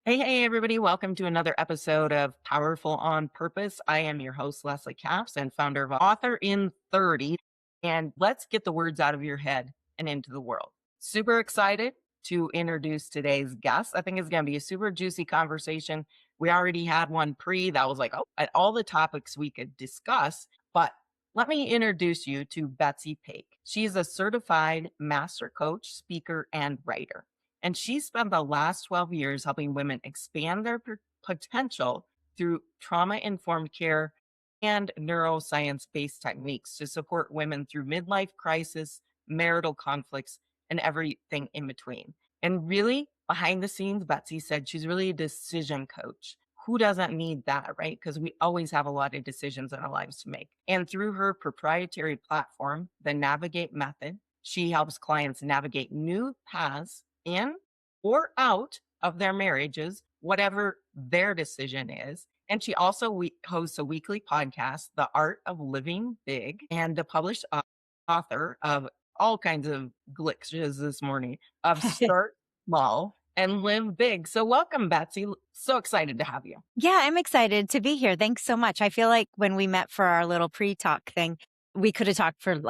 Hey, everybody. Welcome to another episode of Powerful on Purpose. I am your host, Leslie Capps, and founder of Author in 30. And let's get the words out of your head and into the world. Super excited to introduce today's guest. I think it's going to be a super juicy conversation. We already had one that was like, oh, at all the topics we could discuss. But let me introduce you to Betsy Pake. She's a certified master coach, speaker, and writer. And she spent the last 12 years helping women expand their potential through trauma informed care and neuroscience based techniques to support women through midlife crisis, marital conflicts, and everything in between. And really, behind the scenes, Betsy said she's really a decision coach. Who doesn't need that, right? Because we always have a lot of decisions in our lives to make. And through her proprietary platform, the Navigate Method, she helps clients navigate new paths in or out of their marriages, whatever their decision is. And she also hosts a weekly podcast, The Art of Living Big, and the published author of all kinds of glitches this morning of Start Small and Live Big. So, welcome, Betsy. So excited to have you. Yeah, I'm excited to be here. Thanks so much. I feel like when we met for our little pre-talk thing, we could have talked for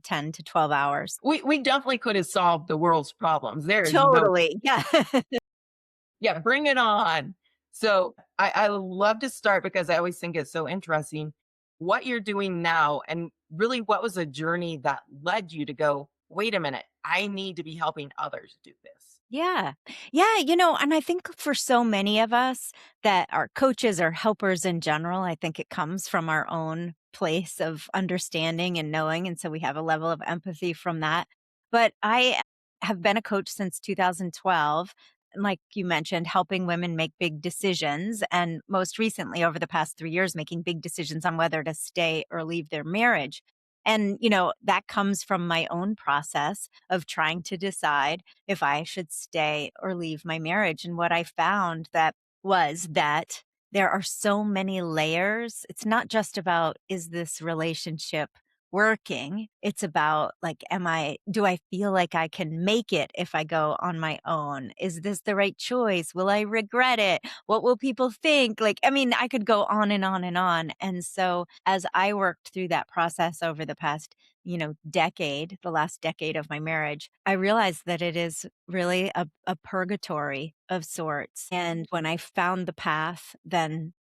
10 to 12 hours. We definitely could have solved the world's problems. There is no, Totally. Yeah. yeah, bring it on. So I love to start because I always think it's so interesting what you're doing now and really what was a journey that led you to go, wait a minute, I need to be helping others do this. Yeah. Yeah, and I think for so many of us that are coaches or helpers in general, I think it comes from our own place of understanding and knowing, and so we have a level of empathy from that. But I have been a coach since 2012, and like you mentioned, helping women make big decisions, and most recently over the past 3 years making big decisions on whether to stay or leave their marriage. And, that comes from my own process of trying to decide if I should stay or leave my marriage. And what I found that there are so many layers. It's not just about, is this relationship working? It's about like, do I feel like I can make it if I go on my own? Is this the right choice? Will I regret it? What will people think? Like, I mean, I could go on and on and on. And so as I worked through that process over the past decade, the last decade of my marriage, I realized that it is really a purgatory of sorts. And when I found the path, then,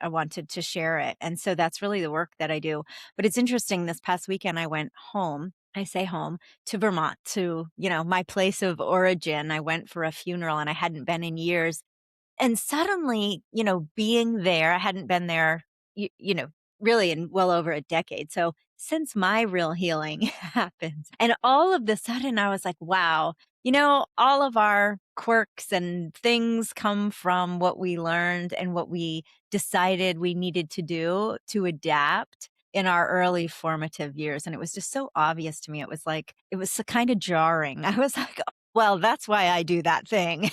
I wanted to share it. And so that's really the work that I do. But it's interesting, this past weekend, I went home. I say home to Vermont, to, my place of origin. I went for a funeral and I hadn't been in years. And suddenly, being there, I hadn't been there, really in well over a decade. So since my real healing happened, and all of the sudden I was like, wow, all of our quirks and things come from what we learned and what we decided we needed to do to adapt in our early formative years. And it was just so obvious to me. It was kind of jarring. I was like, well, that's why I do that thing,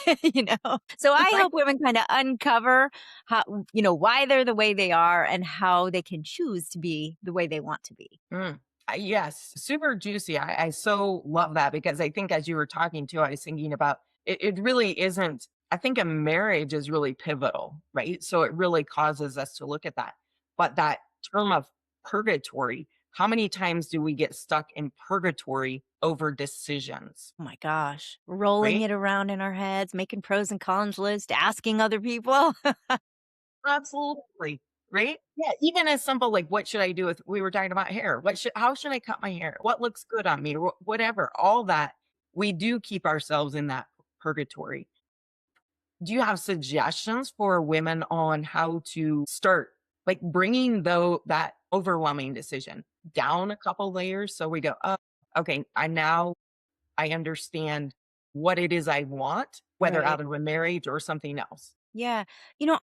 So I Right. help women kind of uncover how, why they're the way they are and how they can choose to be the way they want to be. Mm. Yes, super juicy. I so love that because I think as you were talking too, I was thinking about it really isn't. I think a marriage is really pivotal, right? So it really causes us to look at that. But that term of purgatory, how many times do we get stuck in purgatory over decisions, Oh my gosh. Rolling right? it around in our heads, making pros and cons list, asking other people. Absolutely. Right? Yeah. Even as simple like what should I do with we were talking about hair. How should I cut my hair? What looks good on me? Whatever. All that we do keep ourselves in that purgatory. Do you have suggestions for women on how to start like bringing though that overwhelming decision down a couple layers so we go, oh, okay, I understand what it is I want, whether Right. out of a marriage or something else. Yeah.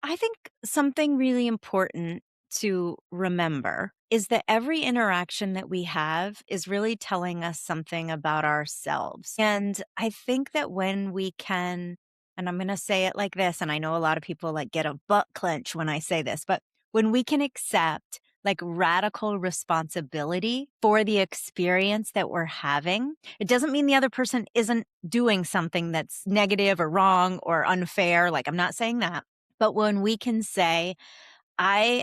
I think something really important to remember is that every interaction that we have is really telling us something about ourselves. And I think that when we can, and I'm going to say it like this, and I know a lot of people like get a butt clench when I say this, but when we can accept like radical responsibility for the experience that we're having. It doesn't mean the other person isn't doing something that's negative or wrong or unfair. Like, I'm not saying that. But when we can say,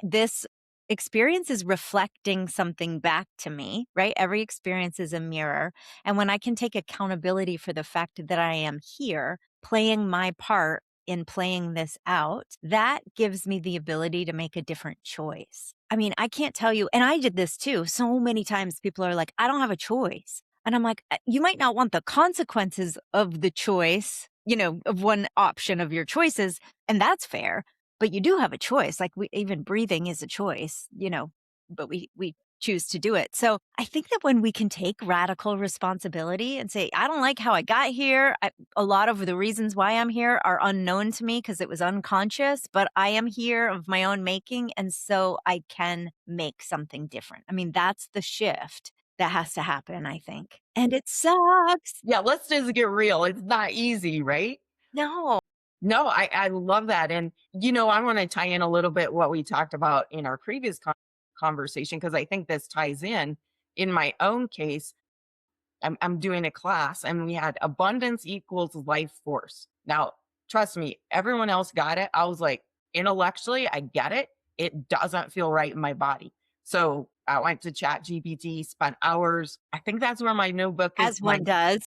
this experience is reflecting something back to me, right? Every experience is a mirror. And when I can take accountability for the fact that I am here playing my part in playing this out, that gives me the ability to make a different choice. I mean, I can't tell you, and I did this too. So many times people are like, I don't have a choice. And I'm like, You might not want the consequences of the choice, of one option of your choices. And that's fair, but you do have a choice. Like, even breathing is a choice, but we choose to do it. So I think that when we can take radical responsibility and say, I don't like how I got here. A lot of the reasons why I'm here are unknown to me because it was unconscious, but I am here of my own making. And so I can make something different. I mean, that's the shift that has to happen, I think. And it sucks. Yeah, let's just get real. It's not easy, right? No. No, I love that. And, I want to tie in a little bit what we talked about in our previous conversation, because I think this ties in my own case. I'm doing a class and we had abundance equals life force. Now, trust me, everyone else got it. I was like, intellectually, I get it. It doesn't feel right in my body. So I went to Chat GPT, spent hours. I think that's where my notebook is, As my one does.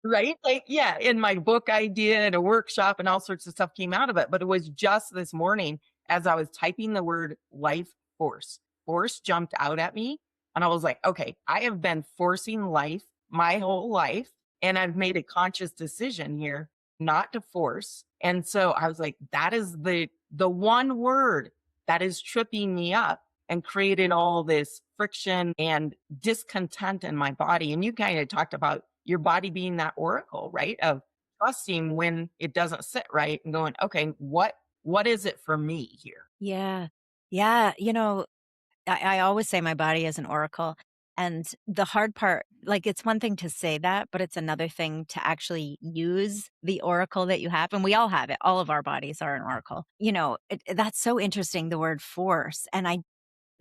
right? Like, yeah, in my book idea and a workshop and all sorts of stuff came out of it. But it was just this morning as I was typing the word life force, force jumped out at me. And I was like, okay, I have been forcing life my whole life. And I've made a conscious decision here not to force. And so I was like, that is the one word that is tripping me up and created all this friction and discontent in my body. And you kind of talked about your body being that oracle, right? Of trusting when it doesn't sit right and going, okay, what is it for me here? Yeah. Yeah. I always say my body is an oracle. And the hard part, like, it's one thing to say that, but it's another thing to actually use the oracle that you have. And we all have it. All of our bodies are an oracle. That's so interesting, the word force. And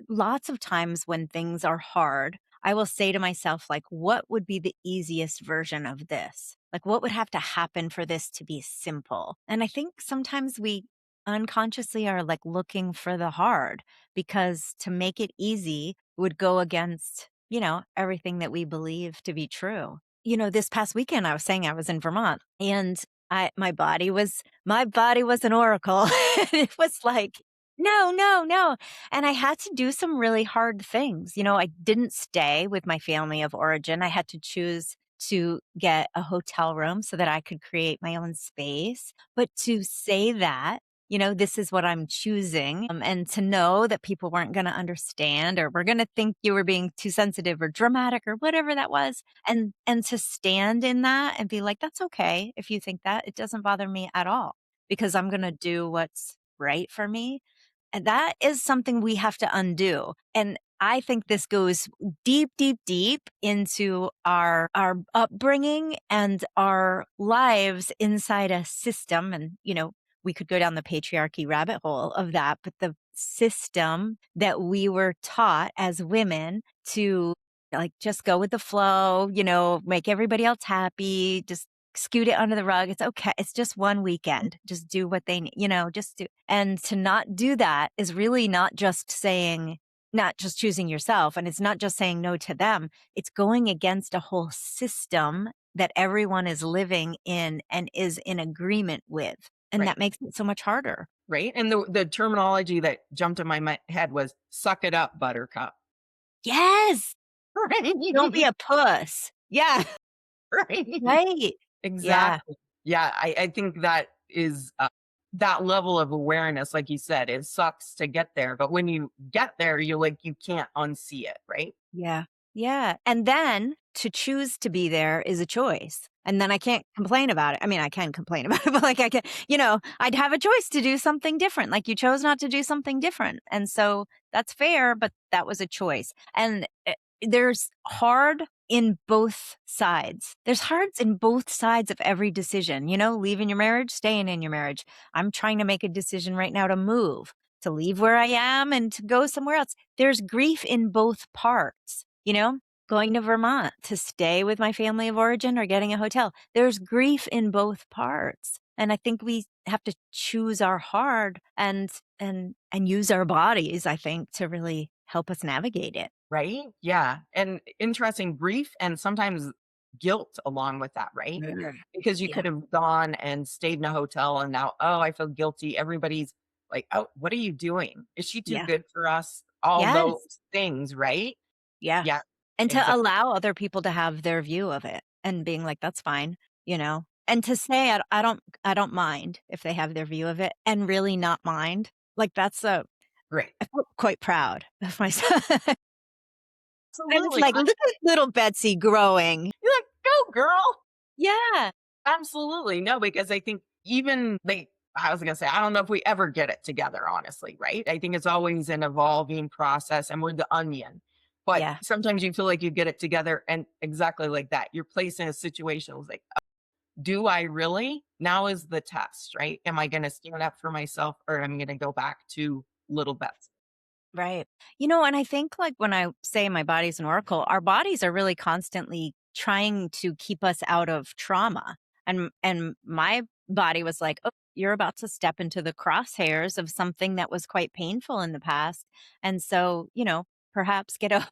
lots of times when things are hard, I will say to myself, like, what would be the easiest version of this? Like, what would have to happen for this to be simple? And I think sometimes we unconsciously are like looking for the hard because to make it easy would go against, everything that we believe to be true. This past weekend I was saying I was in Vermont and my body was an oracle. It was like, no, no, no. And I had to do some really hard things. I didn't stay with my family of origin. I had to choose to get a hotel room so that I could create my own space. But to say that, this is what I'm choosing, and to know that people weren't going to understand or were going to think you were being too sensitive or dramatic or whatever that was. And to stand in that and be like, that's okay if you think that. It doesn't bother me at all because I'm going to do what's right for me, and that is something we have to undo. And I think this goes deep, deep, deep into our upbringing and our lives inside a system. And, we could go down the patriarchy rabbit hole of that, but the system that we were taught as women to, like, just go with the flow, make everybody else happy, just scoot it under the rug. It's okay. It's just one weekend. Just do what they need, just do. And to not do that is really not just choosing yourself. And it's not just saying no to them. It's going against a whole system that everyone is living in and is in agreement with. And Right. that makes it so much harder. Right. And the terminology that jumped in my head was suck it up, buttercup. Yes. Don't be Right. a puss. Yeah. Right. Right. Yeah. Exactly. Yeah. I think that is that level of awareness, like you said, it sucks to get there. But when you get there, you're like, you can't unsee it. Right. Yeah. Yeah. And then to choose to be there is a choice. And then I can't complain about it. I mean, I can complain about it, but like I can, I'd have a choice to do something different. Like, you chose not to do something different. And so that's fair, but that was a choice. And there's hard in both sides. There's hards in both sides of every decision, leaving your marriage, staying in your marriage. I'm trying to make a decision right now to move. to leave where I am and to go somewhere else. There's grief in both parts, going to Vermont to stay with my family of origin or getting a hotel. There's grief in both parts. And I think we have to choose our heart and use our bodies, I think, to really help us navigate it. Right? Yeah. And interesting grief and sometimes guilt along with that, right? Mhm. Because you Yeah. could have gone and stayed in a hotel and now, oh, I feel guilty. Everybody's like, oh, what are you doing? Is she too Yeah. good for us? All Yes. those things, right? Yeah. Yeah, And to exactly. allow other people to have their view of it and being like, "That's fine," you know? And to say, I don't mind if they have their view of it and really not mind. Like, Great. I feel quite proud of myself. I was Absolutely. like, "Look at little Betsy growing." You're like, go girl. Yeah. Absolutely. No, because I think even they I was gonna say, I don't know if we ever get it together, honestly, right? I think it's always an evolving process and we're the onion. But Yeah. sometimes you feel like you get it together and exactly like that. You're placed in a situation it was like, do I really? Now is the test, right? Am I gonna stand up for myself or am I gonna go back to little Betsy? Right. And I think like when I say my body's an oracle, our bodies are really constantly trying to keep us out of trauma. And my body was like, "Oh, you're about to step into the crosshairs of something that was quite painful in the past." And so, perhaps get a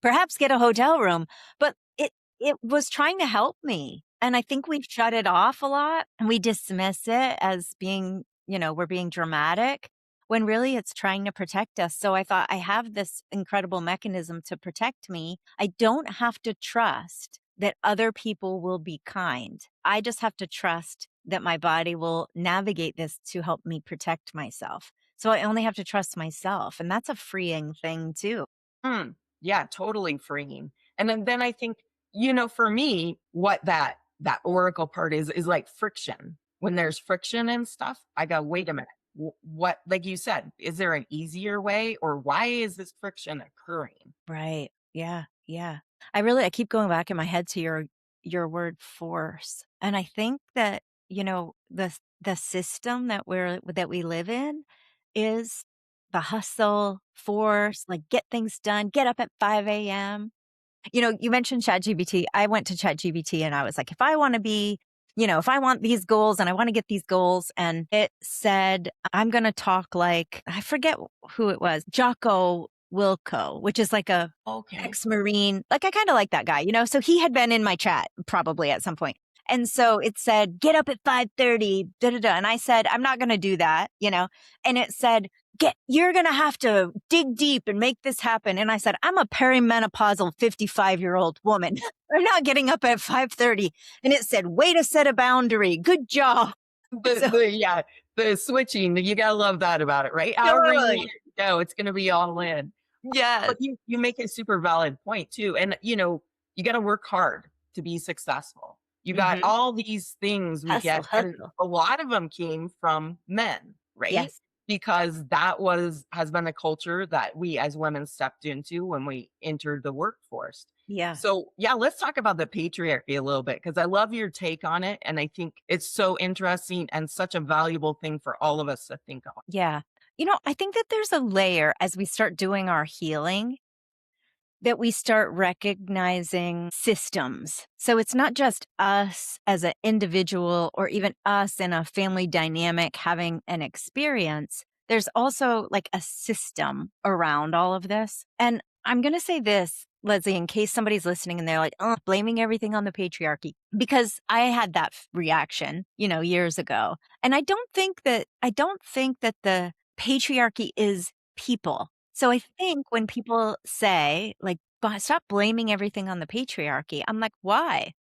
perhaps get a hotel room. But it was trying to help me. And I think we shut it off a lot and we dismiss it as being, we're being dramatic when really it's trying to protect us. So I thought I have this incredible mechanism to protect me. I don't have to trust that other people will be kind. I just have to trust that my body will navigate this to help me protect myself. So I only have to trust myself. And that's a freeing thing too. Hmm. Yeah, totally freeing. And then I think, for me, what that oracle part is like friction. When there's friction and stuff, I go, wait a minute. What, like you said, is there an easier way or why is this friction occurring? Right. Yeah. Yeah. I keep going back in my head to your word force. And I think that, the system that we live in is the hustle, force, like get things done, get up at 5 a.m. You mentioned ChatGPT. I went to ChatGPT and I was like, if I want these goals and I want to get these goals, and it said, I'm going to talk like, I forget who it was, Jocko Wilco, which is like a Okay. ex-Marine. Like, I kind of like that guy, so he had been in my chat probably at some point. And so it said, get up at 5:30, da da da. And I said, I'm not going to do that. And it said, you're going to have to dig deep and make this happen. And I said, I'm a perimenopausal 55-year-old woman. I'm not getting up at 5:30. And it said, way to set a boundary. Good job. The So the yeah, the switching, you gotta love that about it, right? However you want totally. it to go, it's gonna be all in. Yes. But you make a super valid point too, and, you gotta work hard to be successful. You got Hmm. all these things we Hustle, get, and hustle. a lot of them came from men, right? Yes. Because that has been a culture that we as women stepped into when we entered the workforce. Yeah. So, yeah, let's talk about the patriarchy a little bit because I love your take on it, and I think it's so interesting and such a valuable thing for all of us to think on. Yeah. I think that there's a layer as we start doing our healing that we start recognizing systems. So it's not just us as an individual or even us in a family dynamic having an experience. There's also like a system around all of this. And I'm going to say this, Leslie, in case somebody's listening and they're like, oh, blaming everything on the patriarchy, because I had that reaction, years ago. And I don't think that the patriarchy is people. So I think when people say, like, Stop blaming everything on the patriarchy," I'm like, "Why?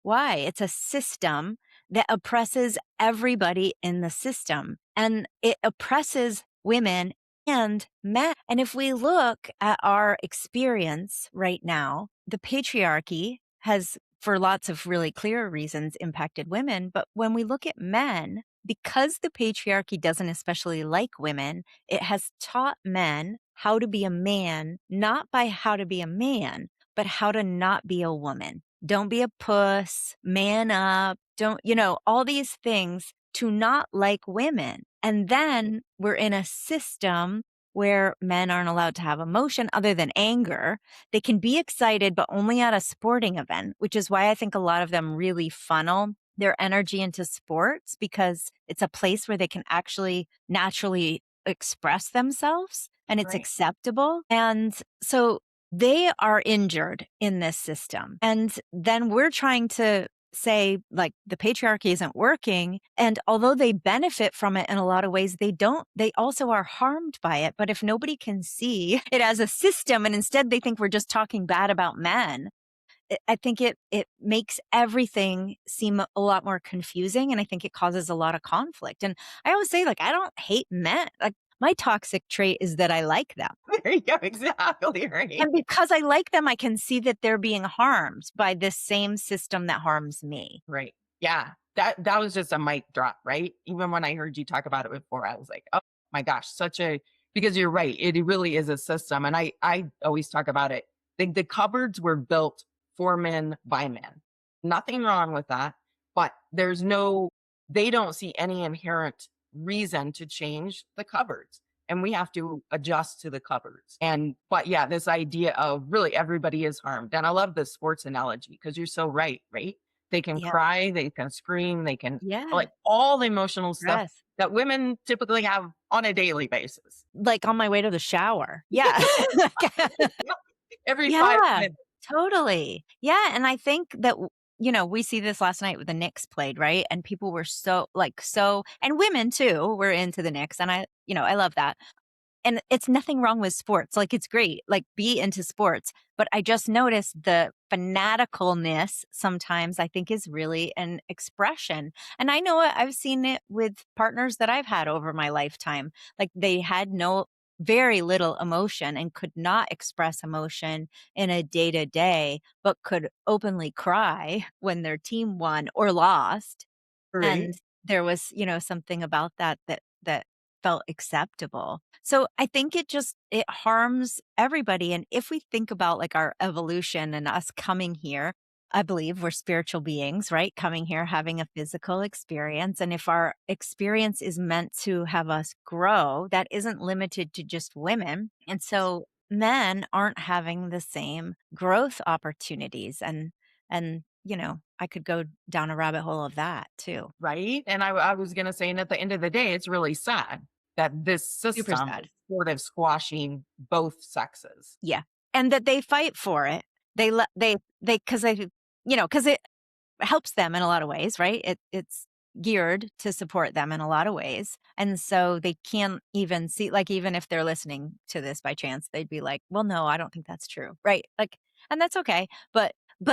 Why? It's a system that oppresses everybody in the system, and it oppresses women and men." And if we look at our experience right now, the patriarchy has, for lots of really clear reasons, impacted women. But when we look at men, because the patriarchy doesn't especially like women, it has taught men how to be a man, not by how to be a man, but how to not be a woman. Don't be a puss, man up, don't, all these things to not like women. And then we're in a system where men aren't allowed to have emotion other than anger. They can be excited, but only at a sporting event, which is why I think a lot of them really funnel their energy into sports because it's a place where they can actually naturally express themselves and it's Right. acceptable. And so they are injured in this system. And then we're trying to say like the patriarchy isn't working, and although they benefit from it in a lot of ways, they also are harmed by it. But if nobody can see it as a system and instead they think we're just talking bad about men, I think it makes everything seem a lot more confusing, and I think it causes a lot of conflict. And I always say like I don't hate men. Like my toxic trait is that I like them. There you go. Exactly right. And because I like them, I can see that they're being harmed by this same system that harms me. Right. Yeah. That was just a mic drop, right? Even when I heard you talk about it before, I was like, "Oh my gosh, such a," because you're right. It really is a system. And I always talk about it. The cupboards were built for men by men. Nothing wrong with that, but there's no, they don't see any inherent reason to change the cupboards. And we have to adjust to the cupboards. And but yeah, this idea of really everybody is harmed. And I love the sports analogy because you're so right, right? They can Yeah. cry, they can scream, they can, Yeah. like, all the emotional stuff Yes. that women typically have on a daily basis. Like on my way to the shower. Yeah. Every 5 Yeah, minutes. totally. Yeah, and I think that we see this last night with the Knicks played, right? And people were so and women too were into the Knicks, and I love that. And it's nothing wrong with sports. Like, it's great. Like, be into sports. But I just noticed the fanaticalness sometimes I think is really an expression. And I know I've seen it with partners that I've had over my lifetime. Like, they had very little emotion and could not express emotion in a day to day, but could openly cry when their team won or lost. Right. And there was, something about that felt acceptable. So I think it harms everybody. And if we think about like our evolution and us coming here, I believe we're spiritual beings, right? Coming here, having a physical experience. And if our experience is meant to have us grow, that isn't limited to just women. And so men aren't having the same growth opportunities. And I could go down a rabbit hole of that too. Right? And I was gonna say, and at the end of the day, it's really sad that this Super system is sad. sort of squashing both sexes. Yeah. And that they fight for it. Because it helps them in a lot of ways, right? It's geared to support them in a lot of ways. And so they can't even see, like, even if they're listening to this by chance, they'd be like, well, no, I don't think that's true. Right. Like, and that's okay. But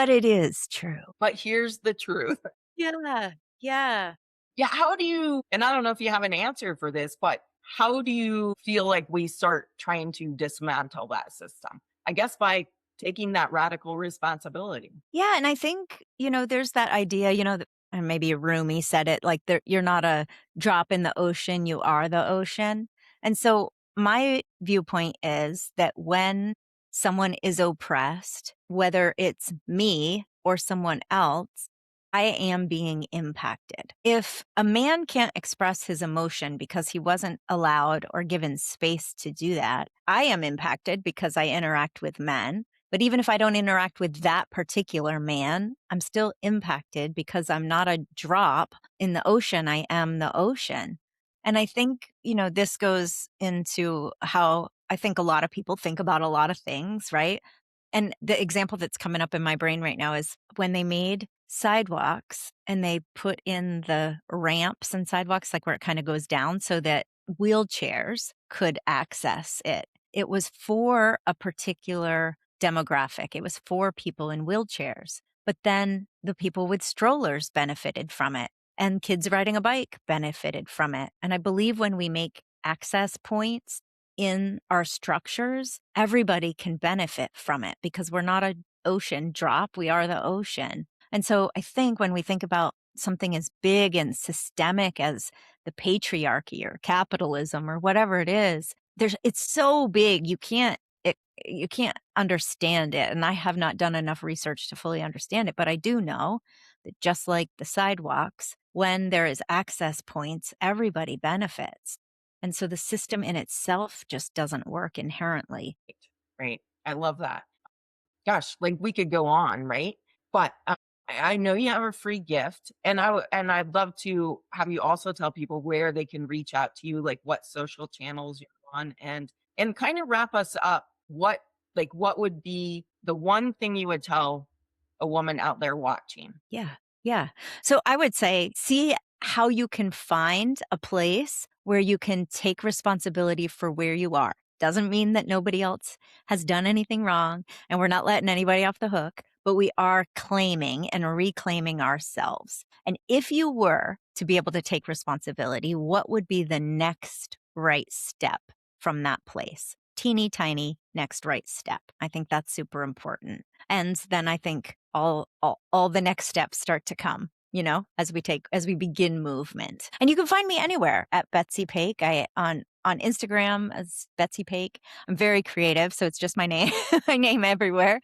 it is true. But here's the truth. Yeah. Yeah. Yeah, how do you, and I don't know if you have an answer for this, but how do you feel like we start trying to dismantle that system? I guess by taking that radical responsibility. Yeah, and I think, there's that idea, and maybe Rumi said it, like you're not a drop in the ocean, you are the ocean. And so my viewpoint is that when someone is oppressed, whether it's me or someone else, I am being impacted. If a man can't express his emotion because he wasn't allowed or given space to do that, I am impacted because I interact with men. But even if I don't interact with that particular man, I'm still impacted because I'm not a drop in the ocean. I am the ocean. And I think, this goes into how I think a lot of people think about a lot of things, right? And the example that's coming up in my brain right now is when they made sidewalks and they put in the ramps and sidewalks, like where it kind of goes down so that wheelchairs could access it. It was for a particular demographic. It was for people in wheelchairs. But then the people with strollers benefited from it, and kids riding a bike benefited from it. And I believe when we make access points in our structures, everybody can benefit from it because we're not an ocean drop, we are the ocean. And so I think when we think about something as big and systemic as the patriarchy or capitalism or whatever it is, it's so big you can't understand it. And I have not done enough research to fully understand it, but I do know that just like the sidewalks, when there is access points, everybody benefits. And so the system in itself just doesn't work inherently. Right. I love that. Gosh, like we could go on, right? But I know you have a free gift, and and I'd love to have you also tell people where they can reach out to you, like what social channels you're on, and kind of wrap us up. What would be the one thing you would tell a woman out there watching? Yeah. Yeah. So I would say, see how you can find a place where you can take responsibility for where you are. Doesn't mean that nobody else has done anything wrong and we're not letting anybody off the hook, but we are claiming and reclaiming ourselves. And if you were to be able to take responsibility, what would be the next right step from that place? Teeny tiny next right step. I think that's super important. And then I think all the next steps start to come, as we begin movement. And you can find me anywhere at Betsy Pake. I on Instagram as Betsy Pake. I'm very creative, so it's just my name, my name everywhere.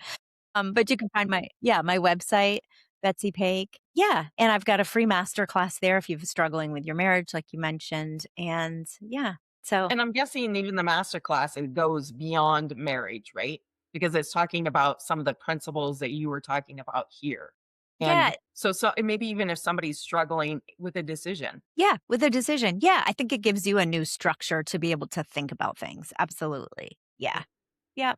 But you can find my website, Betsy Pake. Yeah, and I've got a free master class there if you're struggling with your marriage, like you mentioned. And yeah, so And I'm guessing even the master class, it goes beyond marriage, right? Because it's talking about some of the principles that you were talking about here. yeah, And so and maybe even if somebody's struggling with a decision. yeah, with a decision. Yeah, I think it gives you a new structure to be able to think about things. Absolutely. Yeah. Yeah.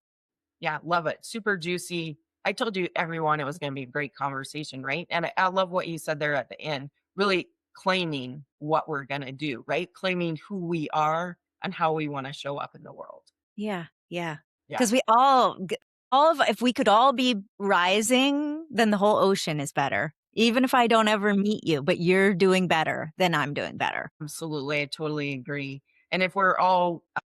Yeah, love it. Super juicy. I told you everyone it was going to be a great conversation, right? And I love what you said there at the end, really claiming what we're going to do, right? Claiming who we are and how we want to show up in the world. Yeah, yeah. Yeah, Because we all of if we could all be rising, then the whole ocean is better. Even if I don't ever meet you, but you're doing better, then I'm doing better. absolutely. I totally agree. And if we're all, I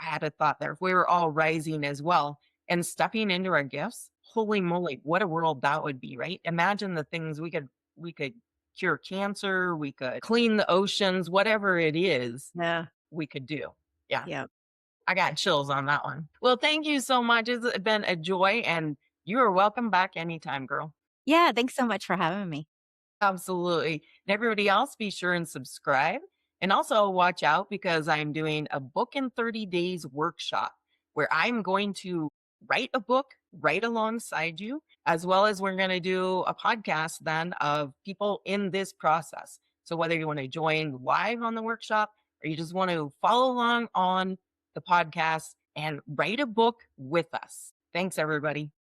had a thought there, if we were all rising as well and stepping into our gifts, holy moly, what a world that would be, right? Imagine the things we could cure cancer, we could clean the oceans, whatever it is Yeah, we could do. Yeah. yeah. I got chills on that one. Well, thank you so much. It's been a joy, and you are welcome back anytime, girl. Yeah, thanks so much for having me. Absolutely. And everybody else, be sure and subscribe. And also watch out because I'm doing a book in 30 days workshop where I'm going to write a book right alongside you, as well as we're going to do a podcast then of people in this process. So whether you want to join live on the workshop or you just want to follow along on the podcast and write a book with us. Thanks, everybody.